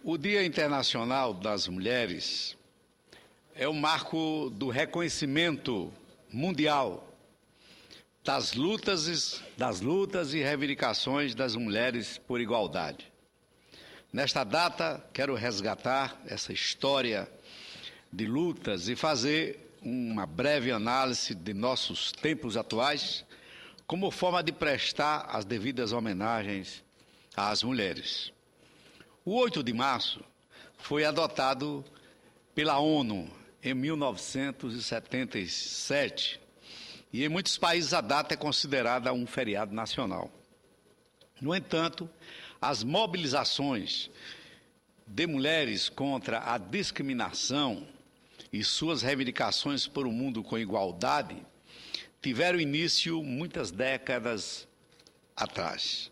O Dia Internacional das Mulheres é o marco do reconhecimento mundial das lutas e reivindicações das mulheres por igualdade. Nesta data, quero resgatar essa história de lutas e fazer uma breve análise de nossos tempos atuais, como forma de prestar as devidas homenagens às mulheres. O 8 de março foi adotado pela ONU em 1977 e em muitos países a data é considerada um feriado nacional. No entanto, as mobilizações de mulheres contra a discriminação e suas reivindicações por um mundo com igualdade tiveram início muitas décadas atrás.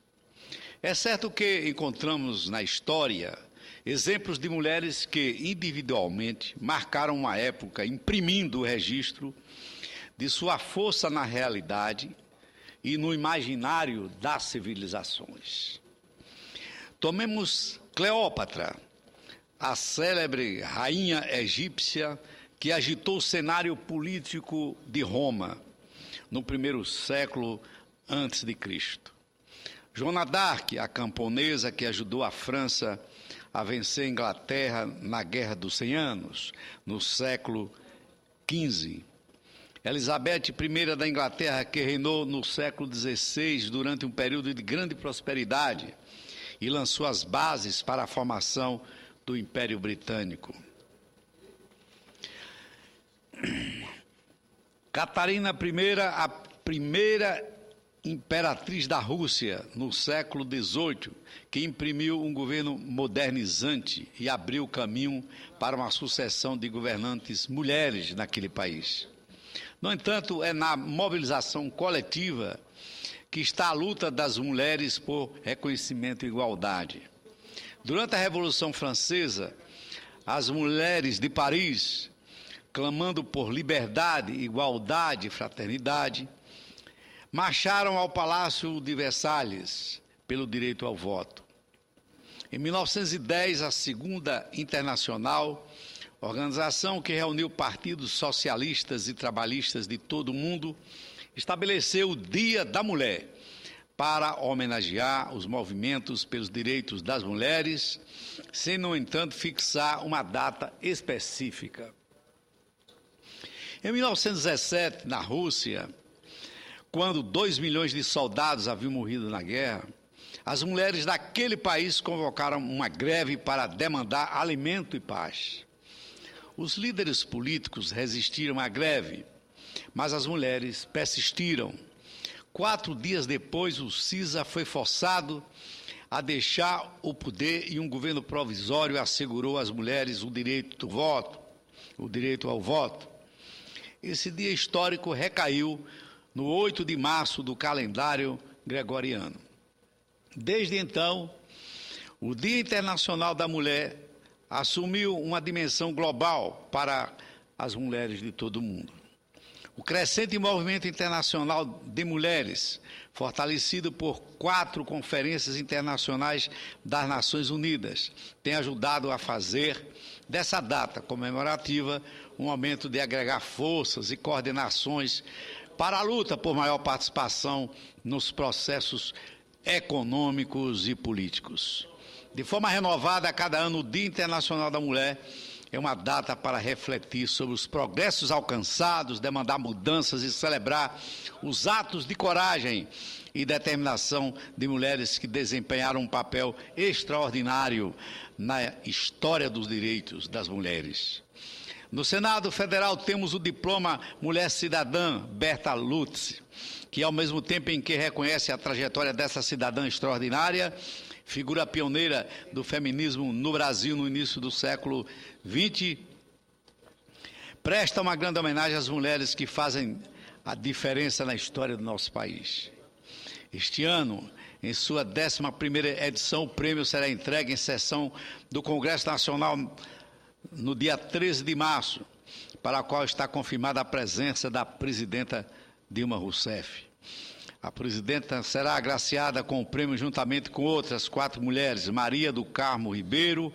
É certo que encontramos na história exemplos de mulheres que individualmente marcaram uma época, imprimindo o registro de sua força na realidade e no imaginário das civilizações. Tomemos Cleópatra, a célebre rainha egípcia que agitou o cenário político de Roma no primeiro século antes de Cristo. Joana d'Arc, a camponesa que ajudou a França a vencer a Inglaterra na Guerra dos 100 Anos, no século XV. Elizabeth I da Inglaterra, que reinou no século XVI durante um período de grande prosperidade e lançou as bases para a formação do Império Britânico. Catarina I, a primeira imperatriz da Rússia no século XVIII, que imprimiu um governo modernizante e abriu caminho para uma sucessão de governantes mulheres naquele país. No entanto, é na mobilização coletiva que está a luta das mulheres por reconhecimento e igualdade. Durante a Revolução Francesa, as mulheres de Paris, clamando por liberdade, igualdade e fraternidade, marcharam ao Palácio de Versalhes pelo direito ao voto. Em 1910, a Segunda Internacional, organização que reuniu partidos socialistas e trabalhistas de todo o mundo, estabeleceu o Dia da Mulher para homenagear os movimentos pelos direitos das mulheres, sem, no entanto, fixar uma data específica. Em 1917, na Rússia, quando 2 milhões de soldados haviam morrido na guerra, as mulheres daquele país convocaram uma greve para demandar alimento e paz. Os líderes políticos resistiram à greve, mas as mulheres persistiram. 4 dias depois, o CISA foi forçado a deixar o poder e um governo provisório assegurou às mulheres o direito ao voto. Esse dia histórico recaiu no 8 de março do calendário gregoriano. Desde então, o Dia Internacional da Mulher assumiu uma dimensão global para as mulheres de todo o mundo. O crescente movimento internacional de mulheres, fortalecido por 4 conferências internacionais das Nações Unidas, tem ajudado a fazer dessa data comemorativa um momento de agregar forças e coordenações para a luta por maior participação nos processos econômicos e políticos. De forma renovada, a cada ano, o Dia Internacional da Mulher é uma data para refletir sobre os progressos alcançados, demandar mudanças e celebrar os atos de coragem e determinação de mulheres que desempenharam um papel extraordinário na história dos direitos das mulheres. No Senado Federal temos o diploma Mulher Cidadã, Berta Lutz, que ao mesmo tempo em que reconhece a trajetória dessa cidadã extraordinária, figura pioneira do feminismo no Brasil no início do século XX, presta uma grande homenagem às mulheres que fazem a diferença na história do nosso país. Este ano, em sua 11ª edição, o prêmio será entregue em sessão do Congresso Nacional no dia 13 de março, para a qual está confirmada a presença da presidenta Dilma Rousseff. A presidenta será agraciada com o prêmio juntamente com outras 4 mulheres: Maria do Carmo Ribeiro,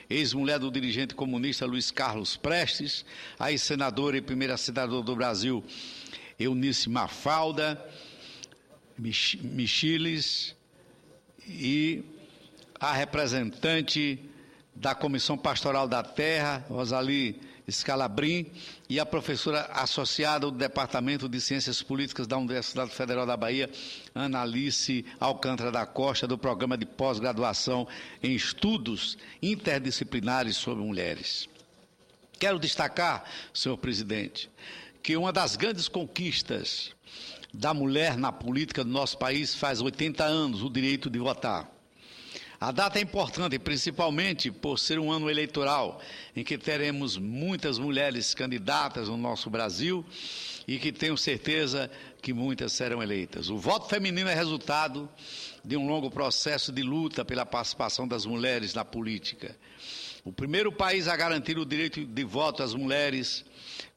ex-mulher do dirigente comunista Luiz Carlos Prestes, a ex-senadora e primeira senadora do Brasil, Eunice Mafalda Michiles, e a representante da Comissão Pastoral da Terra, Rosali Scalabrin, e a professora associada do Departamento de Ciências Políticas da Universidade Federal da Bahia, Ana Alice Alcântara da Costa, do Programa de Pós-Graduação em Estudos Interdisciplinares sobre Mulheres. Quero destacar, senhor presidente, que uma das grandes conquistas da mulher na política do nosso país faz 80 anos, o direito de votar. A data é importante, principalmente por ser um ano eleitoral, em que teremos muitas mulheres candidatas no nosso Brasil e que tenho certeza que muitas serão eleitas. O voto feminino é resultado de um longo processo de luta pela participação das mulheres na política. O primeiro país a garantir o direito de voto às mulheres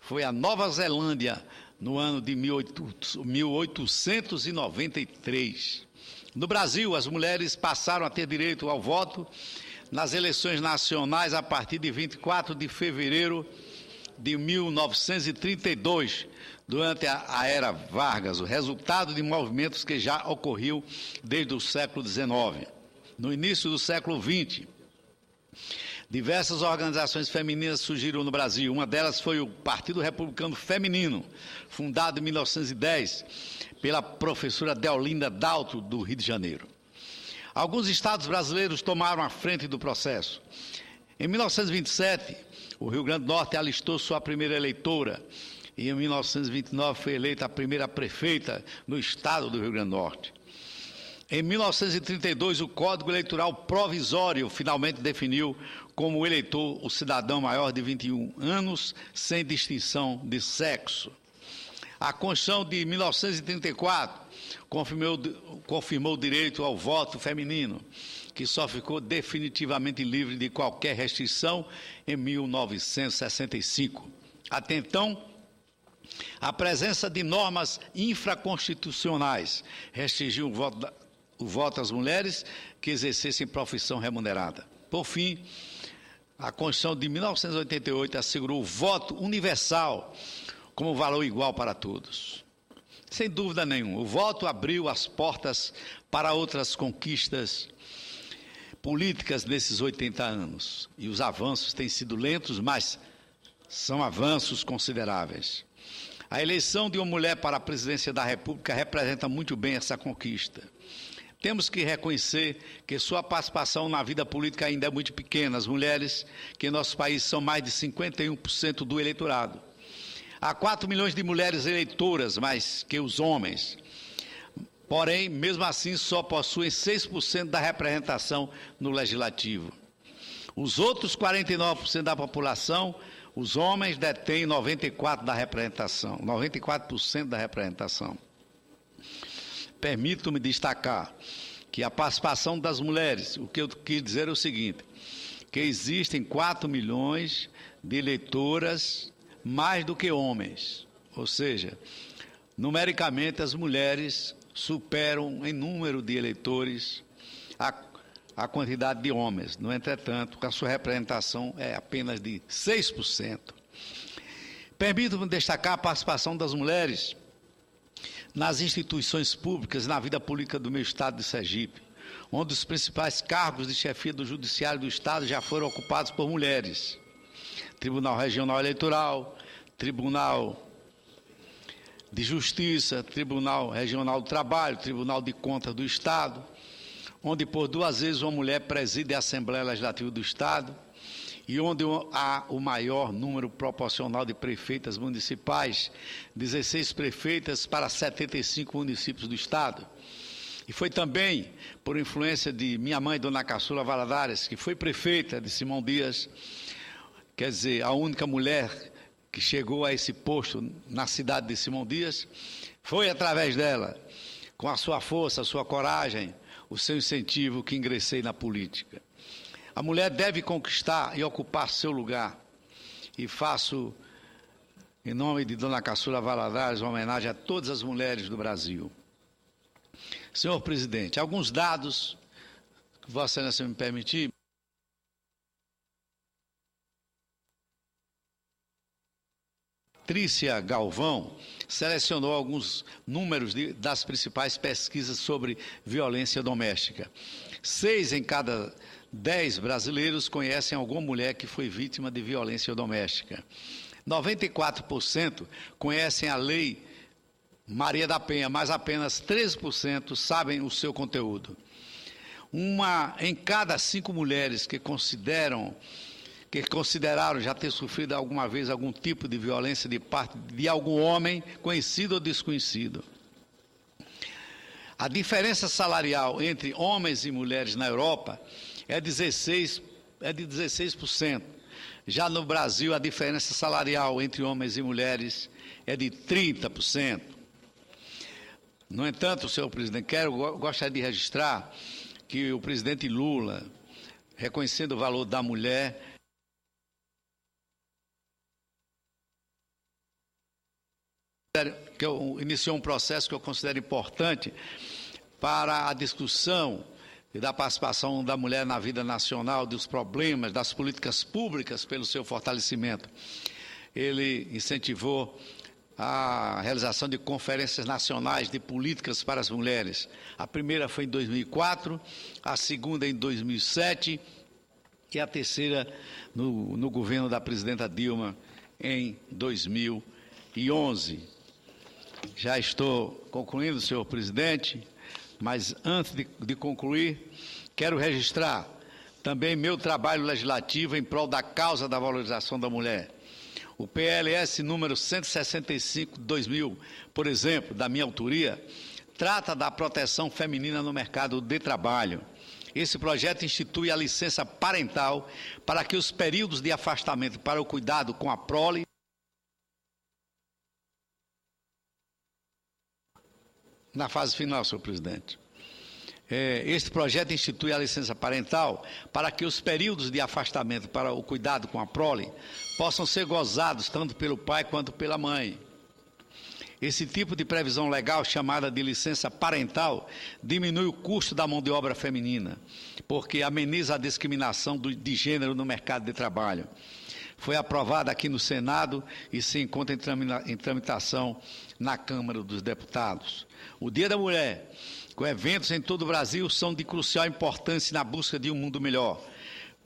foi a Nova Zelândia, no ano de 1893. No Brasil, as mulheres passaram a ter direito ao voto nas eleições nacionais a partir de 24 de fevereiro de 1932, durante a era Vargas, o resultado de movimentos que já ocorriam desde o século XIX. No início do século XX, diversas organizações femininas surgiram no Brasil. Uma delas foi o Partido Republicano Feminino, fundado em 1910 pela professora Deolinda Daltro, do Rio de Janeiro. Alguns estados brasileiros tomaram a frente do processo. Em 1927, o Rio Grande do Norte alistou sua primeira eleitora e em 1929 foi eleita a primeira prefeita no estado do Rio Grande do Norte. Em 1932, o Código Eleitoral Provisório finalmente definiu como eleitor o cidadão maior de 21 anos, sem distinção de sexo. A Constituição de 1934 confirmou o direito ao voto feminino, que só ficou definitivamente livre de qualquer restrição em 1965. Até então, a presença de normas infraconstitucionais restringiu o voto às mulheres que exercessem profissão remunerada. Por fim, a Constituição de 1988 assegurou o voto universal como valor igual para todos. Sem dúvida nenhuma, o voto abriu as portas para outras conquistas políticas nesses 80 anos. E os avanços têm sido lentos, mas são avanços consideráveis. A eleição de uma mulher para a presidência da República representa muito bem essa conquista. Temos que reconhecer que sua participação na vida política ainda é muito pequena. As mulheres, que em nosso país são mais de 51% do eleitorado. Há 4 milhões de mulheres eleitoras, mais que os homens. Porém, mesmo assim, só possuem 6% da representação no Legislativo. Os outros 49% da população, os homens, detêm 94% da representação. Permito-me destacar que a participação das mulheres, o que eu quis dizer é o seguinte, que existem 4 milhões de eleitoras mais do que homens, ou seja, numericamente as mulheres superam em número de eleitores a quantidade de homens. No entretanto, a sua representação é apenas de 6%. Permito-me destacar a participação das mulheres nas instituições públicas e na vida política do meu estado de Sergipe, onde os principais cargos de chefia do Judiciário do Estado já foram ocupados por mulheres. Tribunal Regional Eleitoral, Tribunal de Justiça, Tribunal Regional do Trabalho, Tribunal de Contas do Estado, onde por 2 vezes uma mulher preside a Assembleia Legislativa do Estado e onde há o maior número proporcional de prefeitas municipais, 16 prefeitas para 75 municípios do Estado. E foi também por influência de minha mãe, Dona Caçula Valadares, que foi prefeita de Simão Dias, quer dizer, a única mulher que chegou a esse posto na cidade de Simão Dias, foi através dela, com a sua força, a sua coragem, o seu incentivo, que ingressei na política. A mulher deve conquistar e ocupar seu lugar. E faço, em nome de Dona Caçula Valadares, uma homenagem a todas as mulheres do Brasil. Senhor presidente, alguns dados que Vossa Excelência me permitir. Trícia Galvão selecionou alguns números das principais pesquisas sobre violência doméstica. 6 em cada 10 brasileiros conhecem alguma mulher que foi vítima de violência doméstica. 94% conhecem a Lei Maria da Penha, mas apenas 13% sabem o seu conteúdo. Uma em cada 5 mulheres que consideraram já ter sofrido alguma vez algum tipo de violência de parte de algum homem, conhecido ou desconhecido. A diferença salarial entre homens e mulheres na Europa é de 16%. Já no Brasil, a diferença salarial entre homens e mulheres é de 30%. No entanto, senhor presidente, gostaria de registrar que o presidente Lula, reconhecendo o valor da mulher, que iniciou um processo que eu considero importante para a discussão e da participação da mulher na vida nacional, dos problemas, das políticas públicas pelo seu fortalecimento. Ele incentivou a realização de conferências nacionais de políticas para as mulheres. A primeira foi em 2004, a segunda em 2007 e a terceira no governo da presidenta Dilma em 2011. Já estou concluindo, senhor presidente, mas antes de concluir, quero registrar também meu trabalho legislativo em prol da causa da valorização da mulher. O PLS número 165/2000, por exemplo, da minha autoria, trata da proteção feminina no mercado de trabalho. Esse projeto institui a licença parental para que os períodos de afastamento para o cuidado com a prole na fase final, senhor presidente. Este projeto institui a licença parental para que os períodos de afastamento para o cuidado com a prole possam ser gozados tanto pelo pai quanto pela mãe. Esse tipo de previsão legal, chamada de licença parental, diminui o custo da mão de obra feminina, porque ameniza a discriminação de gênero no mercado de trabalho. Foi aprovada aqui no Senado e se encontra em tramitação na Câmara dos Deputados. O Dia da Mulher, com eventos em todo o Brasil, são de crucial importância na busca de um mundo melhor,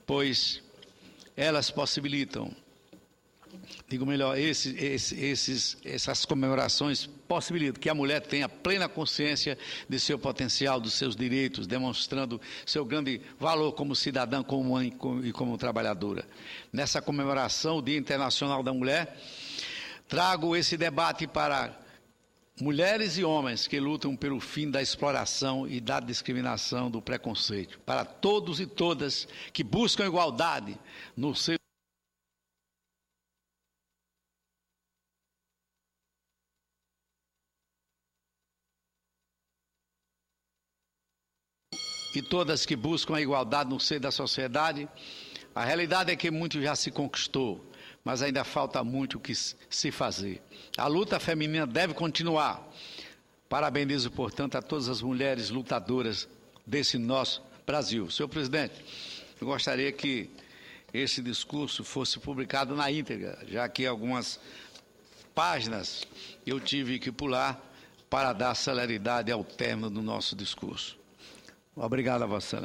pois elas possibilitam, essas comemorações possibilitam que a mulher tenha plena consciência de seu potencial, dos seus direitos, demonstrando seu grande valor como cidadã, como mãe e como trabalhadora. Nessa comemoração, o Dia Internacional da Mulher, trago esse debate para mulheres e homens que lutam pelo fim da exploração e da discriminação, do preconceito, para todos e todas que buscam igualdade no seu e todas que buscam a igualdade no seio da sociedade. A realidade é que muito já se conquistou, mas ainda falta muito o que se fazer. A luta feminina deve continuar. Parabenizo, portanto, a todas as mulheres lutadoras desse nosso Brasil. Senhor presidente, eu gostaria que esse discurso fosse publicado na íntegra, já que algumas páginas eu tive que pular para dar celeridade ao término do nosso discurso. Obrigado a Vossa Excelência.